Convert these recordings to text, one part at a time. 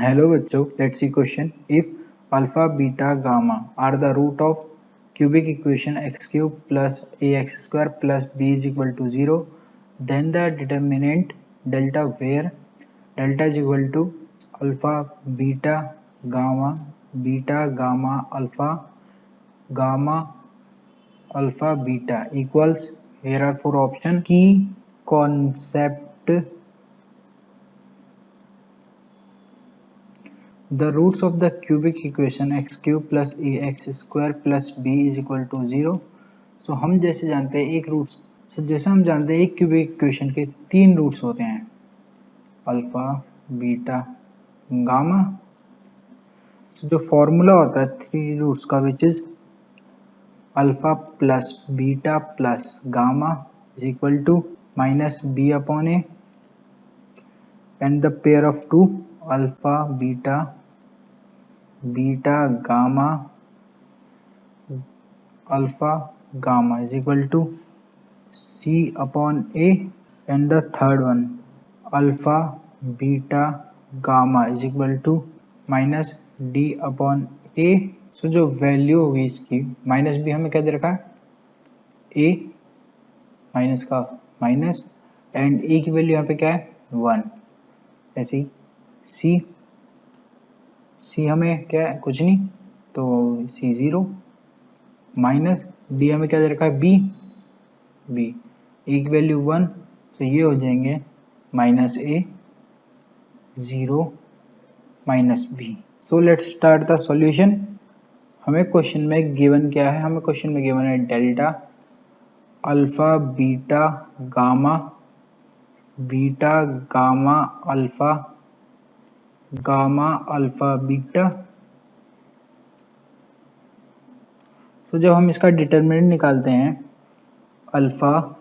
Hello बच्चों, let's see question. If alpha beta gamma are the root of cubic equation x cube plus ax square plus b is equal to 0, then the determinant delta where delta is equal to alpha beta gamma alpha beta equals. Here are four options. Key concept: the roots of the cubic equation x cube plus ax square plus b is equal to 0. सो हम जैसे जानते हैं एक cubic equation के तीन roots होते हैं, alpha beta gamma. जो फॉर्मूला होता है थ्री रूट्स का, which is alpha plus beta plus gamma is equal to minus B upon A, and the pair of two alpha beta gamma alpha gamma is equal to C upon A, and the third one alpha beta gamma is equal to minus D upon A. सो जो value होगी इसकी, minus B हमें क्या दे रखा है, A minus का minus, and A की value यहाँ पे क्या है 1. ऐसे ही C हमें क्या है कुछ नहीं, तो C 0 माइनस डी हमें क्या दे रखा है बी की वैल्यू 1, तो ये हो जाएंगे minus A 0 minus B. So let's start the solution. हमें क्वेश्चन में गिवन क्या है, हमें क्वेश्चन में गिवन है delta alpha beta gamma alpha beta. तो जब हम इसका डिटरमिनेंट निकालते हैं अल्फा,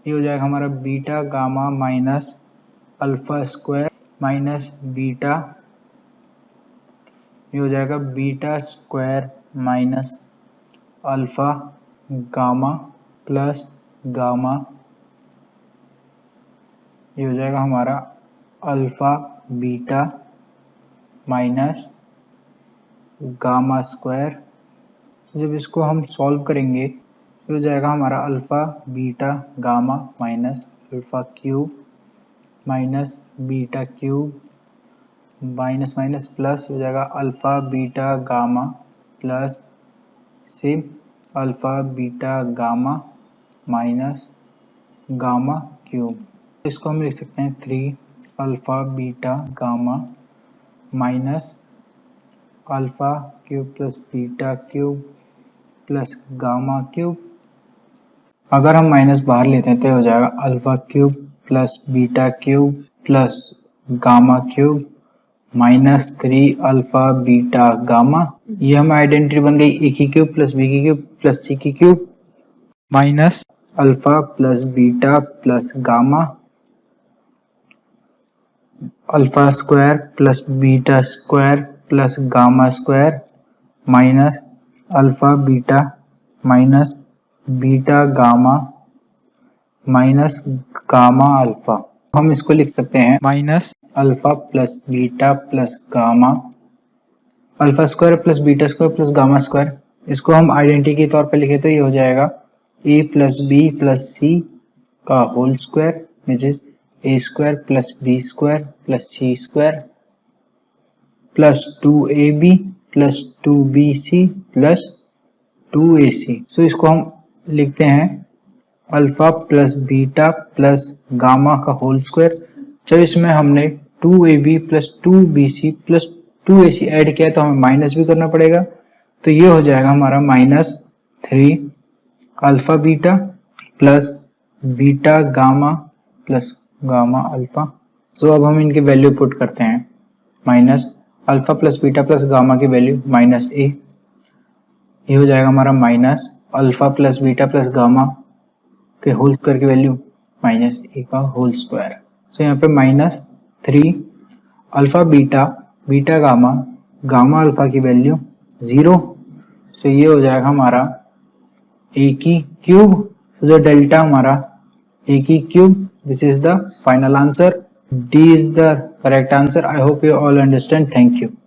ये हो जाएगा हमारा beta gamma minus alpha square minus beta, ये हो जाएगा beta square minus alpha gamma plus gamma, ये हो जाएगा हमारा alpha beta minus gamma square. जब इसको हम सॉल्व करेंगे तो हो जाएगा हमारा alpha beta gamma minus alpha cube minus beta cube minus minus plus हो जाएगा अल्फा बीटा गामा प्लस से alpha beta gamma minus gamma cube. इसको हम लिख सकते हैं 3 alpha beta gamma minus alpha cube plus beta cube plus gamma cube. अगर हम माइनस बाहर लेते हैं तो हो जाएगा alpha cube plus beta cube plus gamma cube minus 3 alpha beta gamma. ये हम आइडेंटिटी बन गई ए की क्यूब प्लस बी की क्यूब प्लस सी की cube minus alpha plus beta plus gamma alpha square plus beta square plus gamma square minus alpha beta minus beta gamma minus gamma alpha. हम इसको लिख सकते हैं minus alpha plus beta plus gamma alpha square plus beta square plus gamma square. इसको हम identity के तौर पे लिखे तो ये हो जाएगा A plus B plus C का whole square which is A square plus B square plus C square plus 2ab plus 2bc plus 2ac. So इसको हम लिखते हैं alpha plus beta plus gamma का होल स्क्वायर. जब इसमें हमने 2ab plus 2bc plus 2ac add किया तो हमें माइनस भी करना पड़ेगा, तो ये हो जाएगा हमारा minus 3 alpha beta plus beta gamma plus gamma alpha. So अब हम इनकी वैल्यू पुट करते हैं. Minus alpha plus beta plus gamma की वैल्यू माइनस ए, ये हो जाएगा हमारा minus alpha plus beta plus gamma के होल स्क्वायर की वैल्यू माइनस ए का होल स्क्वायर. सो यहाँ पे minus 3 alpha beta gamma alpha की वैल्यू 0. सो ये हो जाएगा हमारा ए की क्यूब. जो डेल्टा हमारा ए की cube, this is the final answer. D is the correct answer. I hope you all understand. Thank you.